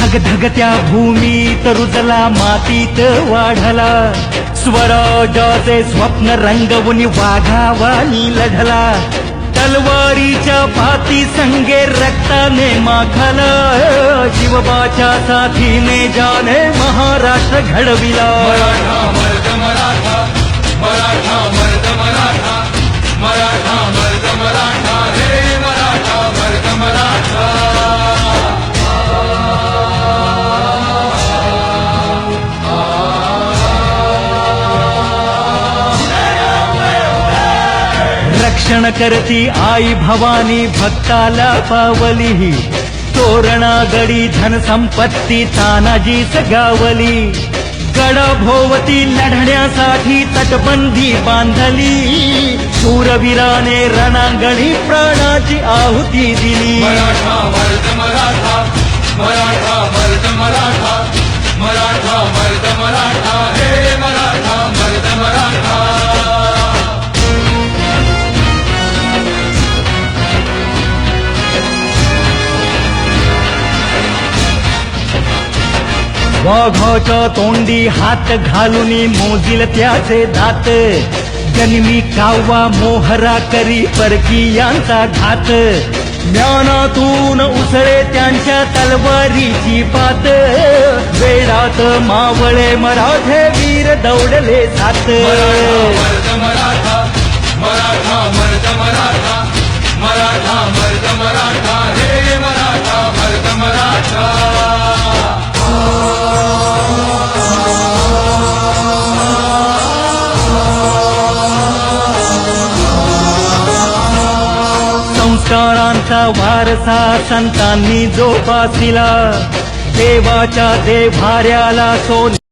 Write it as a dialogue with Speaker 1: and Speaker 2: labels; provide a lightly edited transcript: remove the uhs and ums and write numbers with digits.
Speaker 1: धगधगत्या भूमीत रुजला मातीत वाढला स्वराजाचे स्वप्न रंगवून वाघावानी लढला तलवारीच्या पाती संगे रक्ताने माखला शिवबाच्या साथीने जाने महाराष्ट्र घडविला
Speaker 2: मराठा मर्द मराठा मराठा मर्द मराठा मराठा मर्द मराठा हे मराठा मर्द मराठा
Speaker 1: रक्षण करती आई भवानी भक्ताला पावली तोरणा गडी धन संपत्ती तानाजीच गावली गडाभोवती लढण्यासाठी तटबंदी बांधली शूरवीराने रणांगणी प्राणाची आहुती दिली
Speaker 2: मराठा मर्द मराठा मराठा मर्द मराठा मराठा मर्द मराठा हे मराठा मर्द मराठा
Speaker 1: वाघाच्या तोंडी हात घालून मोजील त्याचे दात जन्मी कावा मोहरा करी परकीयांचा घात ज्ञानातून उसळे त्यांच्या तलवारीची पात वेळात मावळे मराठे वीर दौडले जात
Speaker 2: मर्द मराठा मराठा मर्द मराठा मराठा मर्द मराठा हे मराठा मर्द मराठा
Speaker 1: संस्कारांचा वारसा संतांनी जोपासिला देवाच्या देव्हाऱ्याला सोने